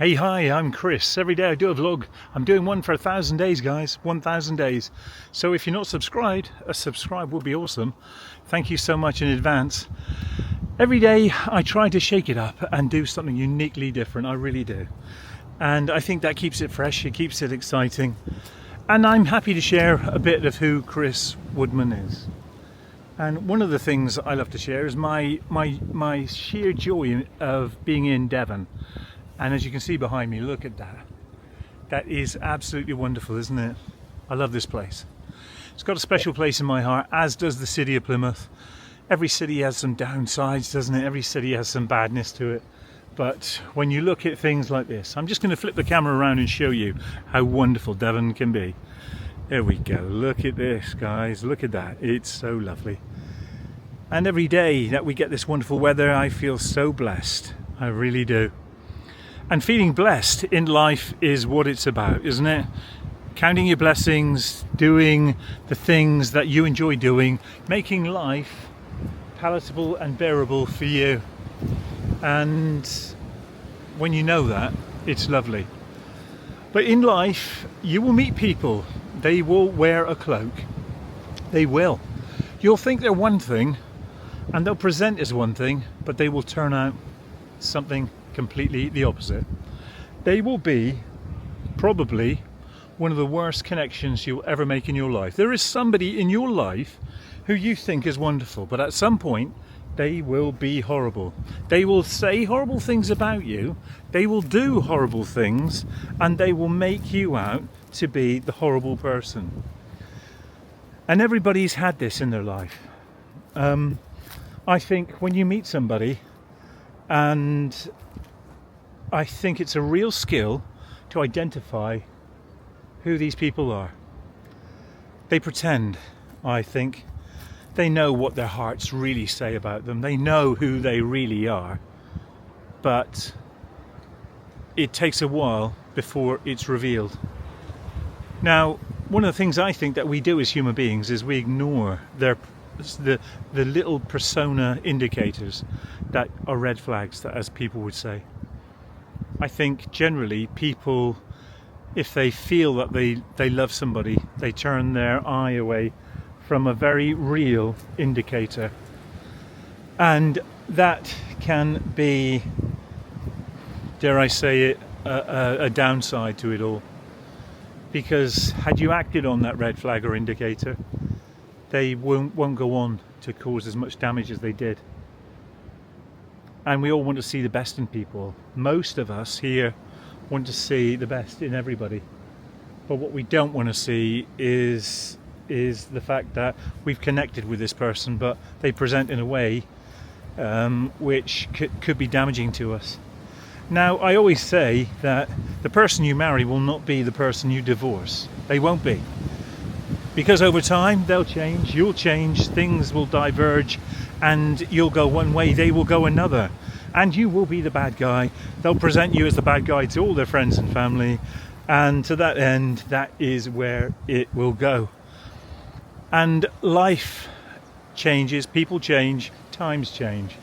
Hey, hi, I'm Chris. Every day I do a vlog. I'm doing one for 1,000 days, guys. 1,000 days. So if you're not subscribed, a subscribe would be awesome. Thank you so much in advance. Every day I try to shake it up and do something uniquely different. I really do. And I think that keeps it fresh. It keeps it exciting. And I'm happy to share a bit of who Chris Woodman is. And one of the things I love to share is my sheer joy of being in Devon. And as you can see behind me, look at that. That is absolutely wonderful, isn't it? I love this place. It's got a special place in my heart, as does the city of Plymouth. Every city has some downsides, doesn't it? Every city has some badness to it. But when you look at things like this, I'm just going to flip the camera around and show you how wonderful Devon can be. There we go. Look at this, guys. Look at that. It's so lovely. And every day that we get this wonderful weather, I feel so blessed. I really do. And feeling blessed in life is what it's about, isn't it? Counting your blessings, doing the things that you enjoy doing, making life palatable and bearable for you. And when you know that, it's lovely. But in life, you will meet people. They will wear a cloak. They will. You'll think they're one thing, and they'll present as one thing, but they will turn out something completely the opposite. They will be probably one of the worst connections you'll ever make in your life. There is somebody in your life who you think is wonderful, but at some point they will be horrible. They will say horrible things about you, they will do horrible things, and they will make you out to be the horrible person. And everybody's had this in their life. I think when you meet somebody, and I think it's a real skill to identify who these people are. They pretend, I think. They know what their hearts really say about them. They know who they really are. But it takes a while before it's revealed. Now, one of the things I think that we do as human beings is we ignore the little persona indicators that are red flags, that, as people would say. I think generally people, if they feel that they love somebody, they turn their eye away from a very real indicator. And that can be, dare I say it, a downside to it all. Because had you acted on that red flag or indicator, they won't go on to cause as much damage as they did. And we all want to see the best in people. Most of us here want to see the best in everybody. But what we don't want to see is the fact that we've connected with this person, but they present in a way which could be damaging to us. Now, I always say that the person you marry will not be the person you divorce. They won't be. Because over time, they'll change, you'll change, things will diverge, and you'll go one way, they will go another. And you will be the bad guy. They'll present you as the bad guy to all their friends and family. And to that end, that is where it will go. And life changes, people change, times change.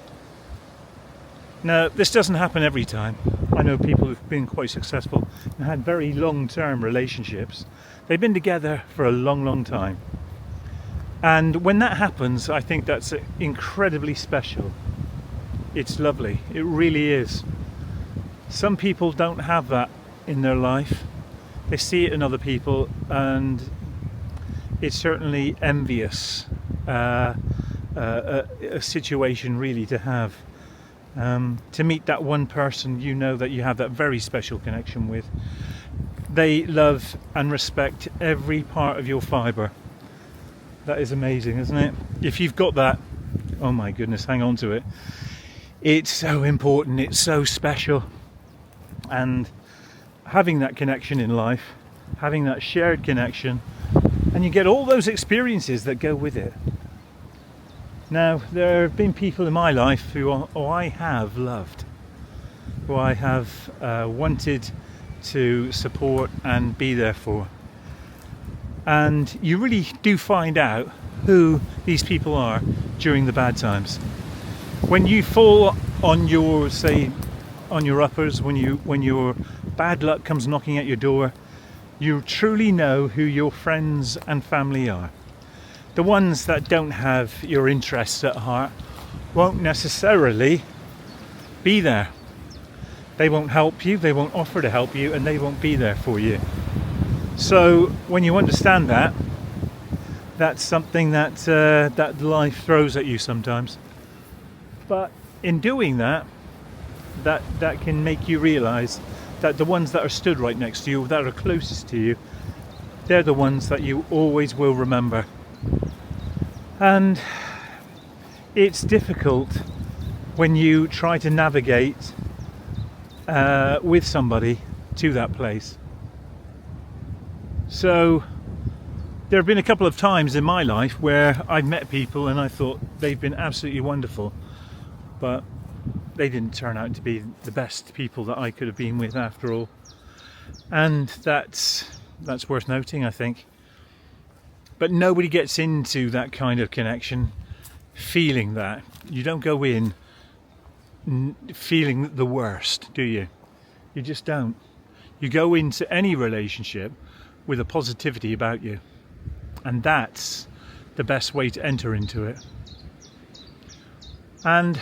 Now, this doesn't happen every time. I know people who've been quite successful and had very long-term relationships. They've been together for a long, long time. And when that happens, I think that's incredibly special. It's lovely. It really is. Some people don't have that in their life. They see it in other people, and it's certainly envious a situation really to have. To meet that one person you know that you have that very special connection with. They love and respect every part of your fibre. That is amazing, isn't it? If you've got that, oh my goodness, hang on to it. It's so important, it's so special. And having that connection in life, having that shared connection, and you get all those experiences that go with it. Now, there have been people in my life who I have loved, who I have wanted to support and be there for. And you really do find out who these people are during the bad times. When you fall on your, say, on your uppers, when your bad luck comes knocking at your door, you truly know who your friends and family are. The ones that don't have your interests at heart won't necessarily be there. They won't help you, they won't offer to help you, and they won't be there for you. So when you understand that, that's something that that life throws at you sometimes. But in doing that, that can make you realise that the ones that are stood right next to you, that are closest to you, they're the ones that you always will remember. And it's difficult when you try to navigate with somebody to that place. So there have been a couple of times in my life where I've met people and I thought they've been absolutely wonderful, but they didn't turn out to be the best people that I could have been with after all. And that's worth noting, I think. But nobody gets into that kind of connection feeling that. You don't go in feeling the worst, do you? You just don't. You go into any relationship with a positivity about you. And that's the best way to enter into it. And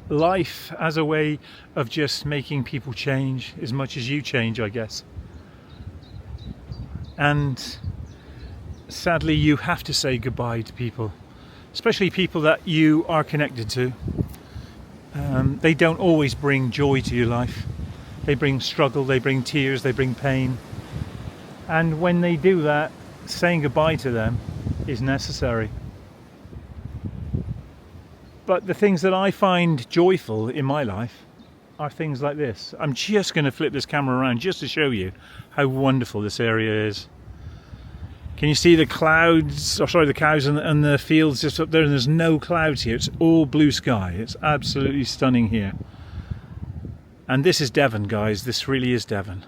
life as a way of just making people change as much as you change, I guess. And sadly, you have to say goodbye to people, especially people that you are connected to. They don't always bring joy to your life. They bring struggle, they bring tears, they bring pain. And when they do that, saying goodbye to them is necessary. But the things that I find joyful in my life are things like this. I'm just going to flip this camera around just to show you how wonderful this area is. Can you see the clouds, or sorry, the cows and the fields just up there, and there's no clouds here. It's all blue sky. It's absolutely stunning here. And this is Devon, guys. This really is Devon.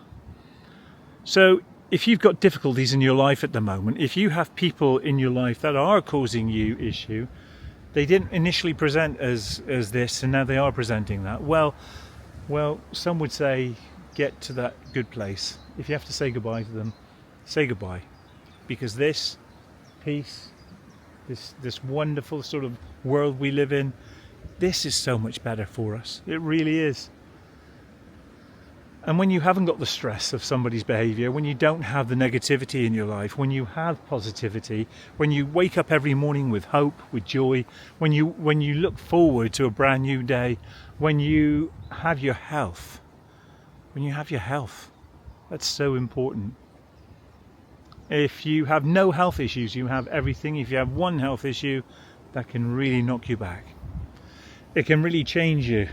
So if you've got difficulties in your life at the moment, if you have people in your life that are causing you issue, they didn't initially present as this, and now they are presenting that. Well, some would say get to that good place. If you have to say goodbye to them, say goodbye. Because this peace, this wonderful sort of world we live in, this is so much better for us. It really is. And when you haven't got the stress of somebody's behaviour, when you don't have the negativity in your life, when you have positivity, when you wake up every morning with hope, with joy, when you look forward to a brand new day, when you have your health, that's so important. If you have no health issues, you have everything. If you have one health issue, that can really knock you back. It can really change you.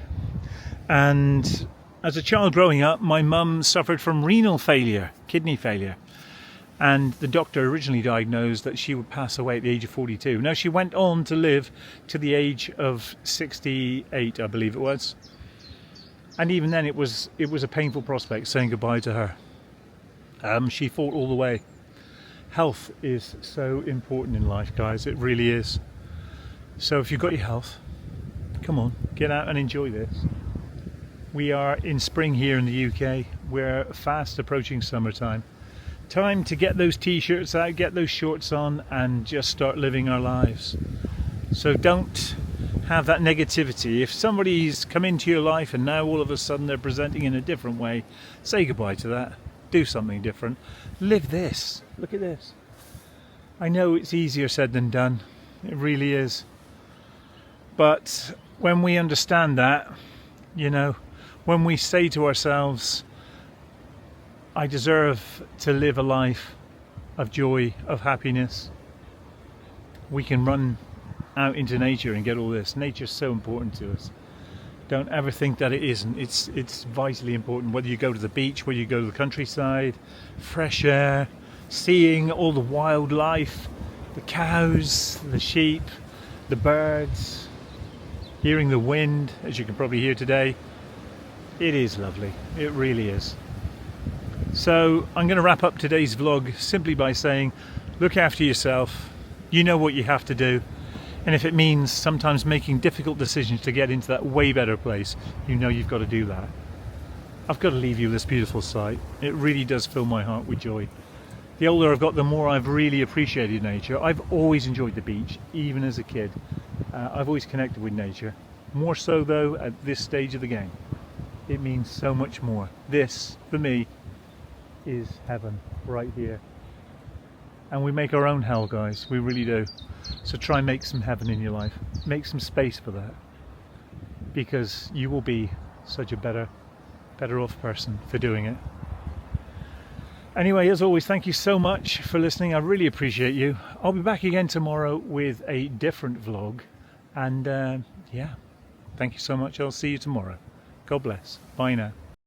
And as a child growing up, my mum suffered from renal failure, kidney failure. And the doctor originally diagnosed that she would pass away at the age of 42. Now, she went on to live to the age of 68, I believe it was. And even then, it was a painful prospect saying goodbye to her. She fought all the way. Health is so important in life, guys. It really is. So if you've got your health, come on, get out and enjoy this. We are in spring here in the UK. We're fast approaching summertime. Time to get those t-shirts out, get those shorts on, and just start living our lives. So don't have that negativity. If somebody's come into your life and now all of a sudden they're presenting in a different way, say goodbye to that. Do something different. Live this. Look at this. I know it's easier said than done. It really is. But when we understand that, when we say to ourselves, I deserve to live a life of joy, of happiness, we can run out into nature and get all this. Nature's so important to us. Don't ever think that it isn't. It's vitally important. Whether you go to the beach, whether you go to the countryside, fresh air, seeing all the wildlife, the cows, the sheep, the birds, hearing the wind, as you can probably hear today. It is lovely. It really is. So I'm going to wrap up today's vlog simply by saying, look after yourself. You know what you have to do. And if it means sometimes making difficult decisions to get into that way better place, you know you've got to do that. I've got to leave you this beautiful sight. It really does fill my heart with joy. The older I've got, the more I've really appreciated nature. I've always enjoyed the beach, even as a kid. I've always connected with nature. More so though at this stage of the game. It means so much more. This, for me, is heaven right here. And we make our own hell, guys. We really do. So try and make some heaven in your life. Make some space for that. Because you will be such a better off person for doing it. Anyway, as always, thank you so much for listening. I really appreciate you. I'll be back again tomorrow with a different vlog. And yeah, thank you so much. I'll see you tomorrow. God bless. Bye now.